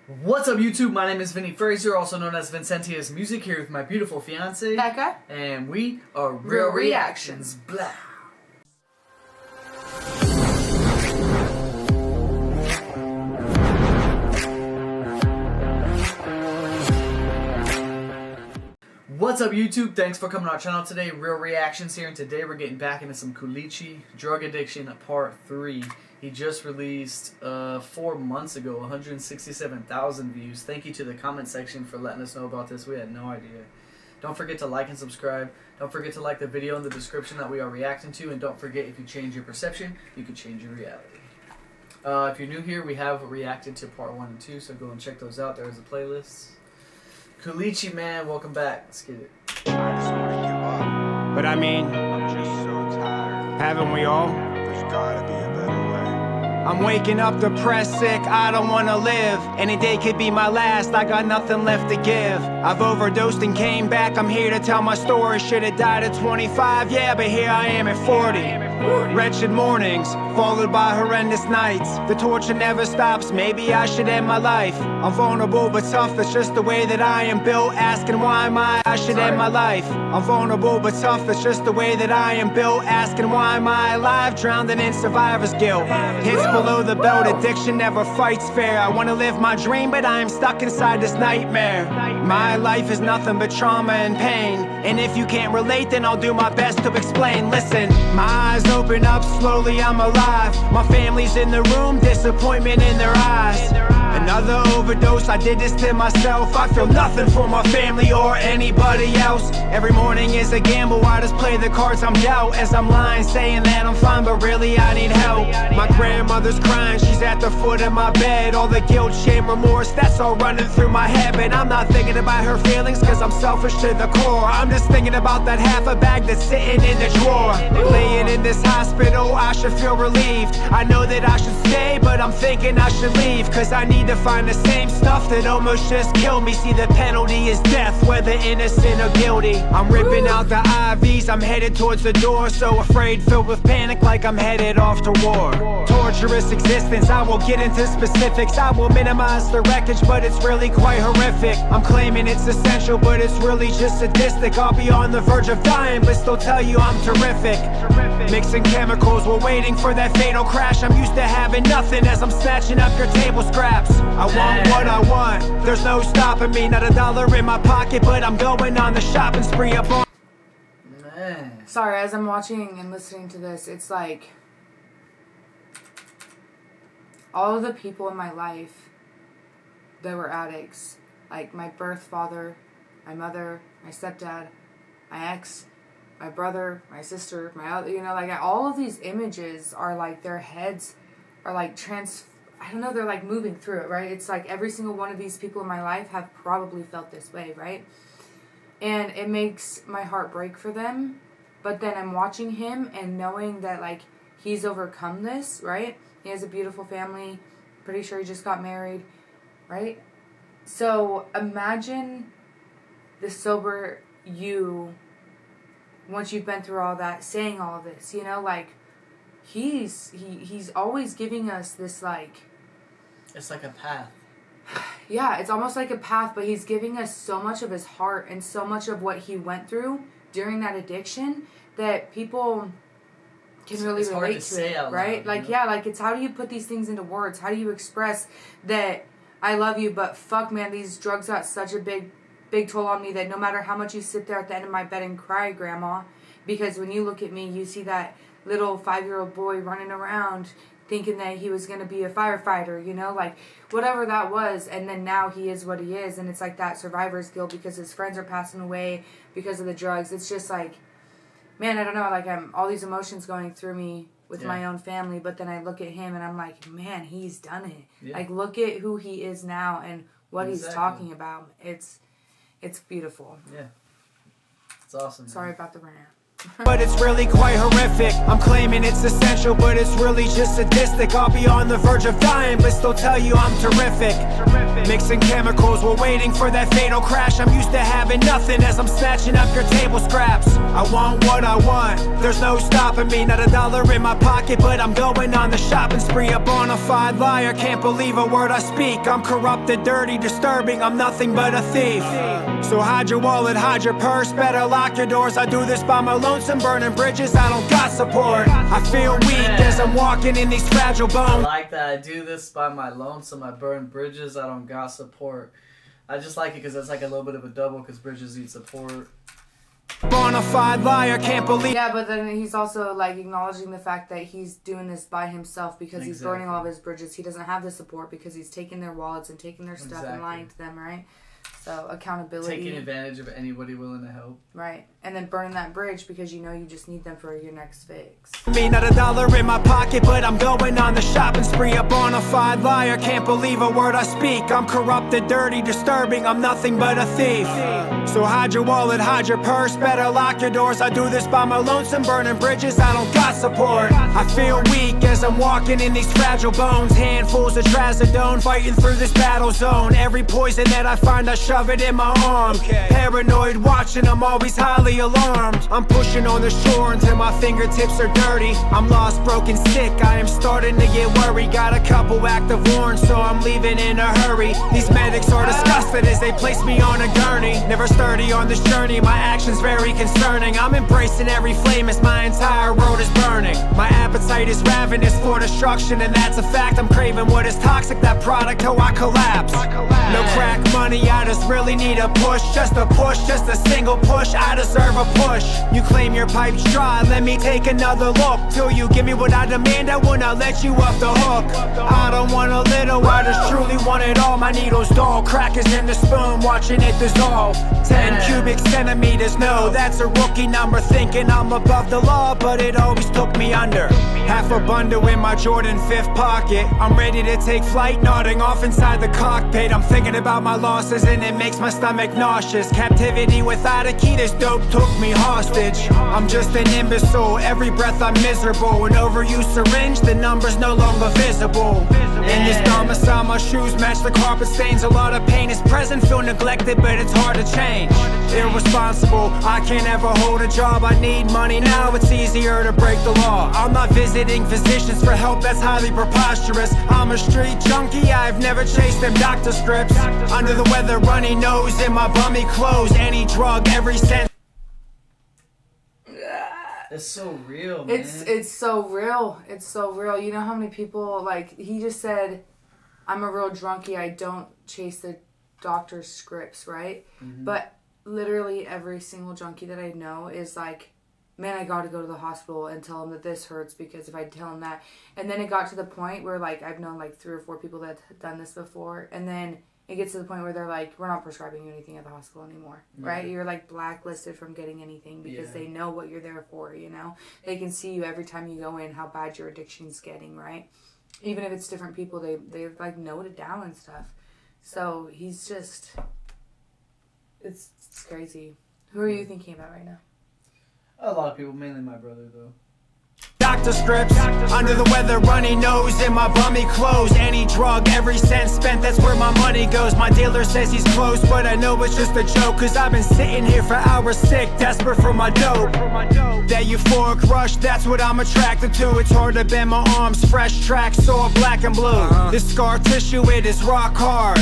What's up, YouTube? My name is Vinny Fraser, also known as Vincentia's Music, here with my beautiful fiance, Becca. And we are Real Reactions. Blah. What's up, YouTube? Thanks for coming to our channel today. Real Reactions here, and today we're getting back into some Colicchie, Drug Addiction Part 3. He just released 4 months ago, 167,000 views. Thank you to the comment section for letting us know about this. We had no idea. Don't forget to like and subscribe. Don't forget to like the video in the description that we are reacting to. And don't forget, if you change your perception, you can change your reality. If you're new here, we have reacted to Part 1 and 2, so go and check those out. There's a playlist. Colicchie, man, welcome back. Let's get it. I just want to give up. But I mean, I'm just so tired. haven't we all? There's gotta be a better way. I'm waking up depressed, sick, I don't wanna live. Any day could be my last, I got nothing left to give. I've overdosed and came back, I'm here to tell my story. Should've died at 25, yeah, but here I am at 40. Wretched mornings, followed by horrendous nights. The torture never stops, maybe I should end my life. I'm vulnerable but tough, that's just the way that I am built. Asking why am I should end my life. I'm vulnerable but tough, that's just the way that I am built. Asking why am I alive, drowning in survivor's guilt. Hits below the belt, addiction never fights fair. I wanna live my dream, but I am stuck inside this nightmare. My life is nothing but trauma and pain, and if you can't relate, then I'll do my best to explain. Listen, my eyes open up slowly, I'm alive. My family's in the room, disappointment in their eyes. Another overdose, I did this to myself. I feel nothing for my family or anybody else. Every morning is a gamble, I just play the cards I'm dealt. As I'm lying, saying that I'm fine, but really I need help. My grandmother's crying, she's at the foot of my bed. All the guilt, shame, remorse, that's all running through my head. But I'm not thinking about her feelings, cause I'm selfish to the core. I'm just thinking about that half a bag that's sitting in the drawer. Laying in this hospital, I should feel relieved. I know that I should stay, but I'm thinking I should leave. Cause I need to find the same stuff that almost just killed me. See, the penalty is death, whether innocent or guilty. I'm ripping out the IVs, I'm headed towards the door. So afraid, filled with panic, like I'm headed off to war. Torturous existence, I will get into specifics. I will minimize the wreckage, but it's really quite horrific. I'm claiming it's essential, but it's really just sadistic. I'll be on the verge of dying, but still tell you I'm terrific. Mixing chemicals, we're waiting for that fatal crash. I'm used to having nothing as I'm snatching up your table scraps. I want what I want, there's no stopping me. Not a dollar in my pocket, but I'm going on the shopping spree up on. Man. Sorry, as I'm watching and listening to this, it's like all of the people in my life that were addicts, like my birth father, my mother, my stepdad, my ex, my brother, my sister, my other, like all of these images are like their heads are like I don't know, they're like moving through it, right? It's like every single one of these people in my life have probably felt this way, right? And it makes my heart break for them. But then I'm watching him and knowing that like he's overcome this, right? He has a beautiful family. Pretty sure he just got married, right? So imagine the sober you, once you've been through all that, saying all of this, like he's always giving us this like, It's like a path. yeah, it's almost like a path, but he's giving us so much of his heart and so much of what he went through during that addiction that people can really relate to it, right? Like, yeah, like it's how do you put these things into words? How do you express that I love you, but fuck, man, these drugs got such a big toll on me that no matter how much you sit there at the end of my bed and cry, Grandma, because when you look at me, you see that little 5-year-old boy running around thinking that he was going to be a firefighter, like whatever that was, and then now he is what he is, and it's like that survivor's guilt because his friends are passing away because of the drugs. It's just like, man, I don't know, like all these emotions going through me with my own family, but then I look at him and I'm like, man, he's done it. Yeah. Like, look at who he is now and what he's talking about. It's beautiful. Yeah. It's awesome. Sorry about the rant. But it's really quite horrific. I'm claiming it's essential, but it's really just sadistic. I'll be on the verge of dying, but still tell you I'm terrific. Mixing chemicals while waiting for that fatal crash. I'm used to having nothing as I'm snatching up your table scraps. I want what I want, there's no stopping me. Not a dollar in my pocket, but I'm going on the shopping spree. A bona fide liar, can't believe a word I speak. I'm corrupted, dirty, disturbing, I'm nothing but a thief. So hide your wallet, hide your purse, better lock your doors. I do this by my lonesome, burning bridges, I don't got support. I feel weak as I'm walking in these fragile I bones. like that. I do this by my lonesome. I burn bridges. I don't got support. I just like it because it's like a little bit of a double because bridges need support. Bona fide liar, can't believe. Yeah, but then he's also like acknowledging the fact that he's doing this by himself because he's burning all of his bridges. He doesn't have the support because he's taking their wallets and taking their stuff and lying to them, right? So accountability. Taking advantage of anybody willing to help. Right. And then burning that bridge because you know you just need them for your next fix. Me, not a dollar in my pocket, but I'm going on the shopping spree. A bona fide liar, can't believe a word I speak. I'm corrupted, dirty, disturbing, I'm nothing but a thief. So hide your wallet, hide your purse, better lock your doors. I do this by my lonesome, burning bridges, I don't got support. I feel weak as I'm walking in these fragile bones. Handfuls of trazodone, fighting through this battle zone. Every poison that I find, I shove it in my arm. Paranoid watching, I'm always highly alarmed. I'm pushing on the shore until my fingertips are dirty. I'm lost, broken, sick, I am starting to get worried. Got a couple active warrants, so I'm leaving in a hurry. These medics are disgusted as they place me on a gurney. Never sturdy on this journey, my actions very concerning. I'm embracing every flame as my entire world is burning. My appetite is ravenous for destruction, and that's a fact. I'm craving what is toxic, that product, till I collapse. No crack money, I just really need a push. Just a push, just a single push, I deserve a push. You claim your pipe's dry, let me take another look. Till you give me what I demand, I will not let you off the hook. I don't want a little, I just truly want it all. My needle's dull, crack is in the spoon, watching it dissolve. 10 cubic centimeters, no, that's a rookie number. Thinking I'm above the law, but it always took me under. Half a bundle in my Jordan 5th pocket. I'm ready to take flight, nodding off inside the cockpit. I'm thinking about my losses and it makes my stomach nauseous. Captivity without a key, this dope took me hostage. I'm just an imbecile, every breath I'm miserable. An overused syringe, the numbers no longer visible. In this domicile, my shoes match the carpet stains. A lot of pain is present, feel neglected, but it's hard to change. Irresponsible, I can't ever hold a job. I need money now, it's easier to break the law. I'm not visiting physicians for help, that's highly preposterous. I'm a street junkie, I've never chased them doctor scripts. Under the weather, runny nose in my bummy clothes. Any drug, every cent. It's so real, man. It's so real. It's so real. You know how many people, like, he just said, I'm a real drunkie, I don't chase the doctor's scripts, right? Mm-hmm. But literally every single junkie that I know is like, man, I gotta go to the hospital and tell him that this hurts because if I tell him that. And then it got to the point where, like, I've known like 3 or 4 people that have done this before, and then it gets to the point where they're like, we're not prescribing you anything at the hospital anymore, right? You're like blacklisted from getting anything because they know what you're there for, you know? They can see you every time you go in, how bad your addiction's getting, right? Even if it's different people, they like note it down and stuff. So he's just, it's crazy. Who are you thinking about right now? A lot of people, mainly my brother, though. Doctor scripts, under the weather, runny nose in my bummy clothes. Any drug, every cent spent, that's where my money goes. My dealer says he's close, but I know it's just a joke. Cause I've been sitting here for hours sick, desperate for my dope. That euphoric rush, that's what I'm attracted to. It's hard to bend my arms, fresh tracks, all black and blue. This scar tissue, it is rock hard.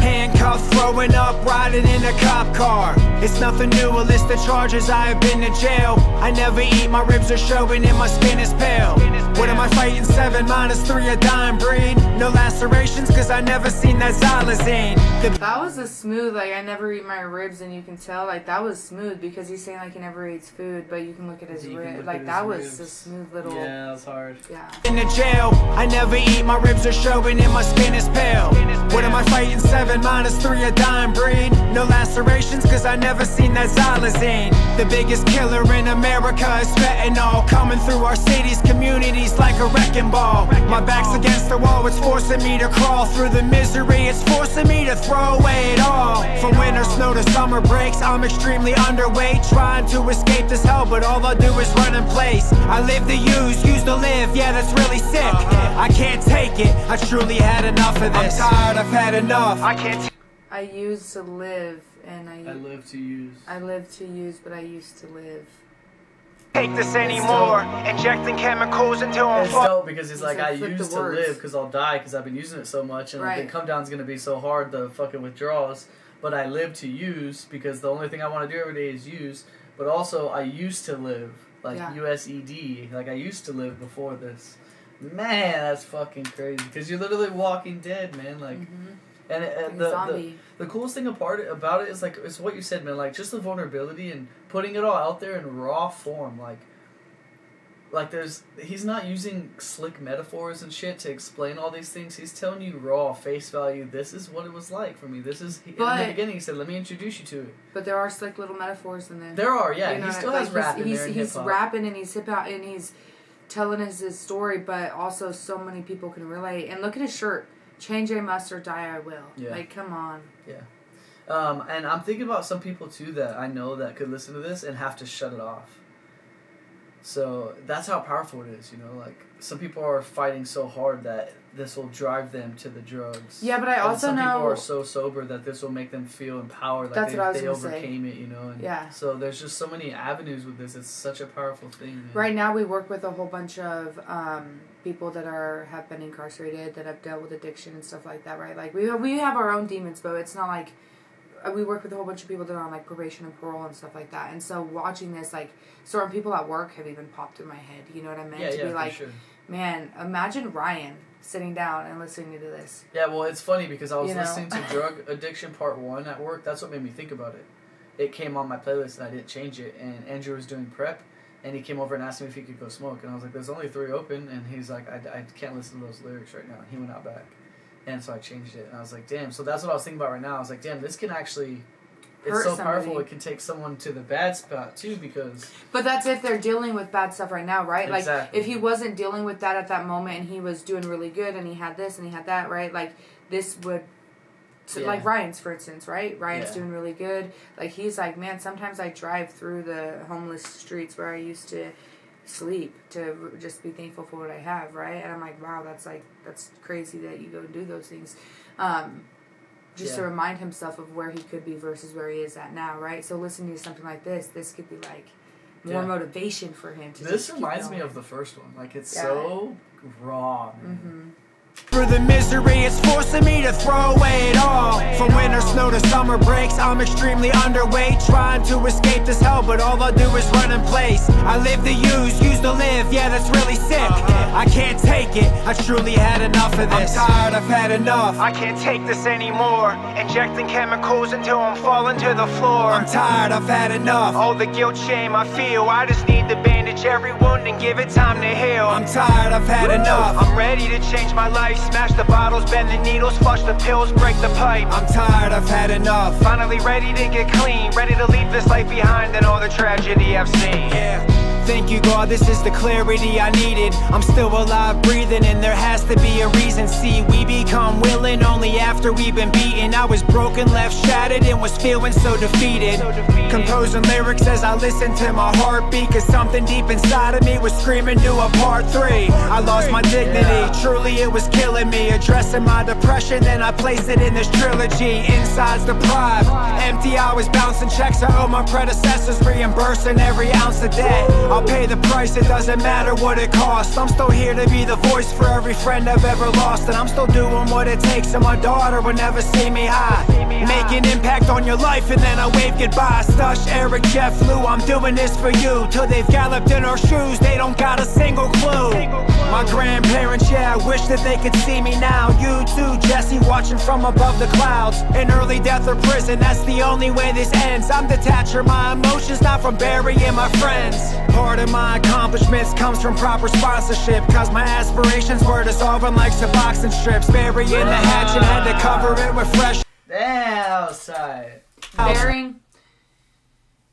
Handcuffed, throwing up, riding in a cop car. It's nothing new, a list of charges, I have been to jail. I never eat, my ribs are showing and my skin is pale. What am I fighting? 7 minus 3, a dying breed. No lacerations, cause I never seen that xylazine. That was a smooth, like, I never eat my ribs, and you can tell, like, that was smooth because he's saying, like, he never eats food, but you can look at his ribs. Like, that was a smooth little. Yeah, that was hard. Yeah. In the jail, I never eat, my ribs are showing and my skin is pale. What am I fighting? 7 minus 3, a dying breed. No lacerations, cause I never seen that xylazine. The biggest killer in America is fentanyl, coming through our cities, communities like a wrecking ball. My back's against the wall, it's forcing me to crawl through the misery, it's forcing me to throw away it all. From winter snow to summer breaks, I'm extremely underweight, trying to escape this hell, but all I do is run in place. I live to use to live, yeah, that's really sick. I can't take it, I truly had enough of this. I'm tired, I've had had enough. I can't I used to live, and I live to use. I live to use, but I used to live. take this anymore. Injecting chemicals until I'm It's dope because he's like, like, I flip the used to words. live because I'll die because I've been using it so much, and like, Right. the come down's gonna be so hard, the fucking withdrawals. But I live to use because the only thing I want to do every day is use. But also, I used to live, like Yeah. USED, like I used to live before this. Man, that's fucking crazy because you're literally Walking Dead, man. Like, and Like a the zombie. the coolest thing about it is like it's what you said, man. Like just the vulnerability and putting it all out there in raw form, like he's not using slick metaphors and shit to explain all these things. He's telling you raw, face value. This is what it was like for me. This is in the beginning. He said, "Let me introduce you to it." But there are slick little metaphors in there. There are, yeah. You know, He still like has rap in he's, there and he's hip-hop. rapping and he's hip hop and he's telling us his story, but also so many people can relate. And look at his shirt. Change I must or die I will. Yeah. Like, come on. Yeah. And I'm thinking about some people too that I know that could listen to this and have to shut it off. So that's how powerful it is, you know. Like some people are fighting so hard that this will drive them to the drugs. Yeah, but I And also some know people are so sober that this will make them feel empowered, like That's what I was they gonna say. overcame it, you know. And Yeah. So there's just so many avenues with this. It's such a powerful thing. Man. right now we work with a whole bunch of people that have been incarcerated, that have dealt with addiction and stuff like that, right? Like we have our own demons, but it's not like we work with a whole bunch of people that are on like probation and parole and stuff like that. And so watching this, like certain people at work have even popped through my head. You know what I meant? Yeah, to yeah, be for like, sure. man, imagine Ryan sitting down and listening to this. Yeah, well, it's funny because I was You know? listening to Drug Addiction Part 1 at work. That's what made me think about it. It came on my playlist and I didn't change it. And Andrew was doing prep and he came over and asked me if he could go smoke. And I was like, there's only 3 open. And he's like, I can't listen to those lyrics right now. And he went out back. And so I changed it. And I was like, damn. So that's what I was thinking about right now. I was like, damn, this can actually... It's Hurt so somebody. powerful, it can take someone to the bad spot, too, because... But that's if they're dealing with bad stuff right now, right? Like, Exactly. if he wasn't dealing with that at that moment and he was doing really good and he had this and he had that, right? Like, this would... So, Yeah. like Ryan's, for instance, right? Ryan's Yeah. doing really good. Like, he's like, man, sometimes I drive through the homeless streets where I used to sleep to just be thankful for what I have, right? And I'm like, wow, that's crazy that you go and do those things. Just to Yeah. remind himself of where he could be versus where he is at now, right? So listening to something like this could be like more Yeah. motivation for him to This just keep reminds me going. of the first one. Like, it's Yeah. so raw, man. Through the misery, it's forcing me to throw away it all. From winter snow to summer breaks, I'm extremely underweight, trying to escape this hell, but all I do is run in place. I live to use to live, yeah, that's really sick. I can't take it, I truly had enough of this. I'm tired, I've had enough. I can't take this anymore. Injecting chemicals until I'm falling to the floor. I'm tired, I've had enough. All the guilt, shame I feel, I just need to bandage every wound and give it time to heal. I'm tired, I've had enough. I'm ready to change my life. Smash the bottles, bend the needles, flush the pills, break the pipe. I'm tired, I've had enough. Finally ready to get clean, ready to leave this life behind and all the tragedy I've seen. Yeah. Thank you, God, this is the clarity I needed. I'm still alive, breathing, and there has to be a reason. See, we become willing only after we've been beaten. I was broken, left shattered, and was feeling so defeated. Composing lyrics as I listened to my heartbeat, cause something deep inside of me was screaming, do a part 3. I lost my dignity, truly it was killing me. Addressing my depression, then I placed it in this trilogy. Inside's deprived, empty, I was bouncing checks. I owe my predecessors, reimbursing every ounce of debt. I'll pay the price, it doesn't matter what it costs. I'm still here to be the voice for every friend I've ever lost. And I'm still doing what it takes so my daughter will never see me high. Make an impact on your life and then I wave goodbye. Stush, Eric, Jeff, Lou, I'm doing this for you. Till they've galloped in our shoes, they don't got a single clue. My grandparents, yeah, I wish that they could see me now. You too, Jesse, watching from above the clouds. An early death or prison, that's the only way this ends. I'm detached from my emotions, not from burying my friends. Part of my accomplishments comes from proper sponsorship, cause my aspirations were dissolving like Suboxone strips. Burying the hatch and had to cover it with fresh. Damn, outside. Bearing.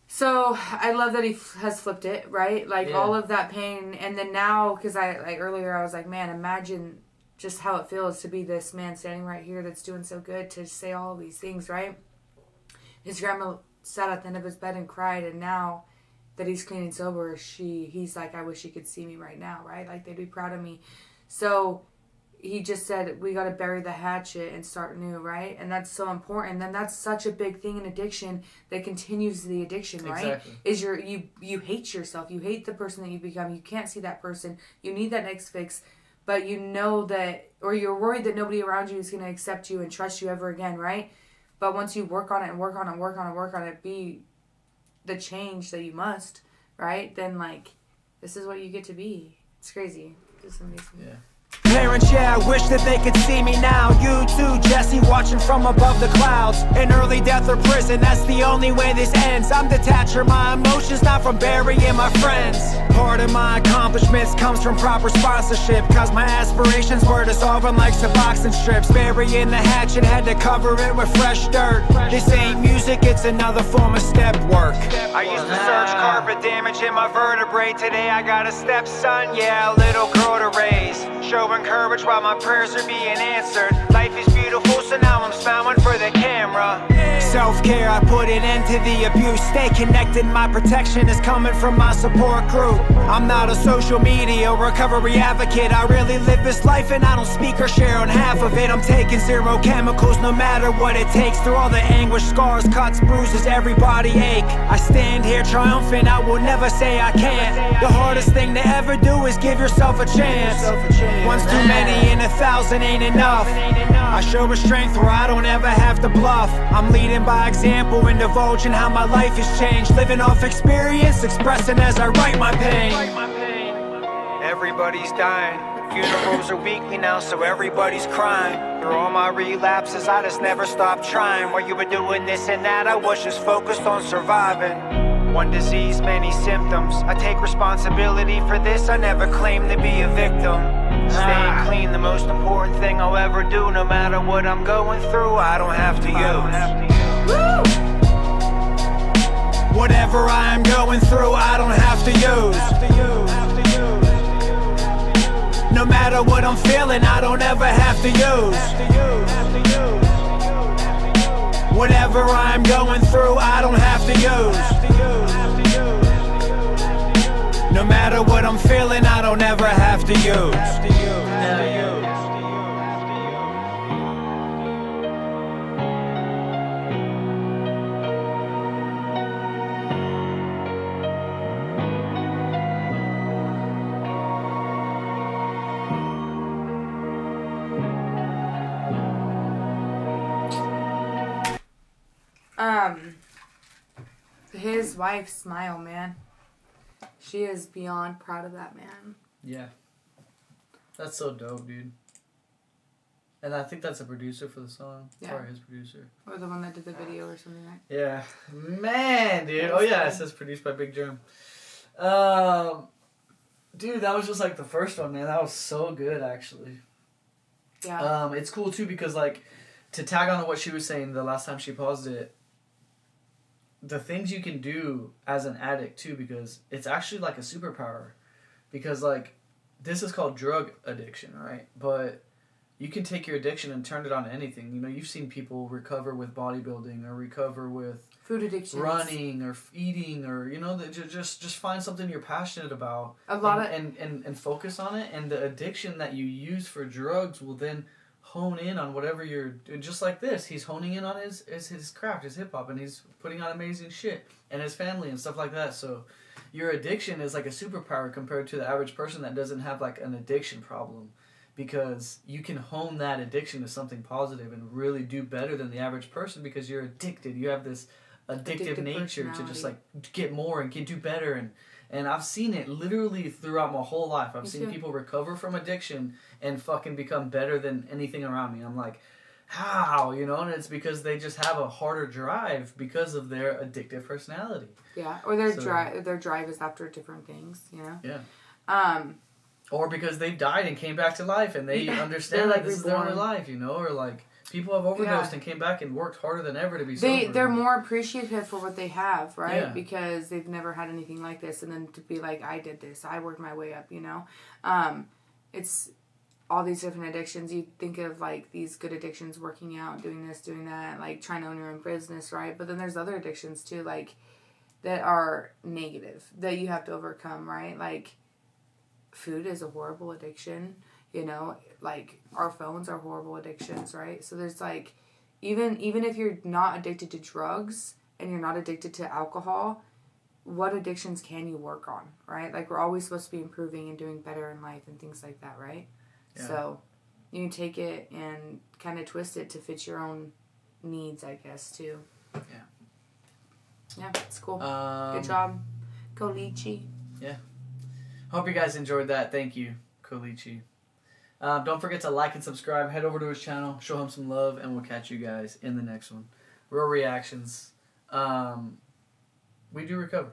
So I love that he has flipped it, right? Like Yeah. all of that pain, and then now, because earlier I was like, man, imagine just how it feels to be this man standing right here that's doing so good, to say all of these things, right? His grandma sat at the end of his bed and cried, and now that he's clean and sober, he's like, I wish she could see me right now, right? Like, they'd be proud of me. So he just said we got to bury the hatchet and start new, right? And that's so important. Then that's such a big thing in addiction that continues the addiction, right? Exactly. Is you hate yourself. You hate the person that you become. You can't see that person. You need that next fix, but you know that, or you're worried that nobody around you is going to accept you and trust you ever again, right? But once you work on it and work on it and work on it and work on it, be the change that you must, right? Then, like, this is what you get to be. It's crazy. It's amazing. Yeah. Parents, yeah, I wish that they could see me now. You too, Jesse, watching from above the clouds. An early death or prison, that's the only way this ends. I'm detached from my emotions, not from burying my friends. Part of my accomplishments comes from proper sponsorship, cause my aspirations were dissolving like Suboxone strips. Burying the hatchet, had to cover it with fresh dirt. This ain't music, it's another form of step work. I used to search carpet damage in my vertebrae. Today I got a stepson, yeah, a little girl to raise. Showing courage while my prayers are being answered. Life is beautiful, so now I'm smiling for the camera. Self-care, I put an end to the abuse. Stay connected, my protection is coming from my support group. I'm not a social media recovery advocate. I really live this life and I don't speak or share on half of it. I'm taking zero chemicals no matter what it takes. Through all the anguish, scars, cuts, bruises, everybody ache. I stand here triumphant, I will never say I can't. The hardest thing to ever do is give yourself a chance. One's too many and 1,000 ain't enough. I show a strength where I don't ever have to bluff. I'm leading by example and divulging how my life has changed. Living off experience, expressing as I write my pain. Everybody's dying. Funerals are weekly now, so everybody's crying. Through all my relapses, I just never stopped trying. While you were doing this and that, I was just focused on surviving. One disease, many symptoms. I take responsibility for this, I never claim to be a victim. Staying clean, the most important thing I'll ever do. No matter what I'm going through, I don't have to use. Whatever I'm going through, I don't have to use. No matter what I'm feeling, I don't ever have to use. Whatever I'm going through, I don't have to use. No matter what I'm feeling, I don't ever have to use. His wife, Smile, man. She is beyond proud of that man. Yeah. That's so dope, dude. And I think that's a producer for the song. Yeah. Or his producer. Or the one that did the video or something, right? Yeah. Man, dude. Oh, yeah. It says produced by Big Germ. Dude, that was just like the first one, man. That was so good, actually. Yeah. It's cool, too, because, like, to tag on to what she was saying the last time she paused it, the things you can do as an addict, too, because it's actually like a superpower. Because, like, this is called drug addiction, right? But you can take your addiction and turn it on anything. You know, you've seen people recover with bodybuilding or recover with food addiction, running or eating, or, you know, just find something you're passionate about. A lot and focus on it. And the addiction that you use for drugs will then hone in on whatever you're doing. Just like this, he's honing in on his craft, his hip hop, and he's putting on amazing shit, and his family and stuff like that. So your addiction is like a superpower compared to the average person that doesn't have like an addiction problem, because you can hone that addiction to something positive and really do better than the average person because you're addicted. You have this addictive nature to just like get more and do better. And I've seen it literally throughout my whole life. I've seen people recover from addiction and fucking become better than anything around me. I'm like, how? You know, and it's because they just have a harder drive because of their addictive personality. Yeah, or their drive is after different things, you know? Yeah. Or because they've died and came back to life and they understand like that this is their only life, you know? Or like people have overdosed and came back and worked harder than ever to be sober. They're more appreciative for what they have, right? Yeah. Because they've never had anything like this, and then to be like, I did this, I worked my way up, you know? It's all these different addictions. You think of like these good addictions, working out, doing this, doing that, like trying to own your own business, right? But then there's other addictions too, like that are negative that you have to overcome, right? Like food is a horrible addiction. You know, like our phones are horrible addictions, right? So there's like, even if you're not addicted to drugs and you're not addicted to alcohol, what addictions can you work on, right? Like we're always supposed to be improving and doing better in life and things like that, right? Yeah. So you can take it and kind of twist it to fit your own needs, I guess, too. Yeah. Yeah, it's cool. Good job, Colicchie. Yeah. Hope you guys enjoyed that. Thank you, Colicchie. Don't forget to like and subscribe. Head over to his channel. Show him some love. And we'll catch you guys in the next one. Real reactions. We do recover.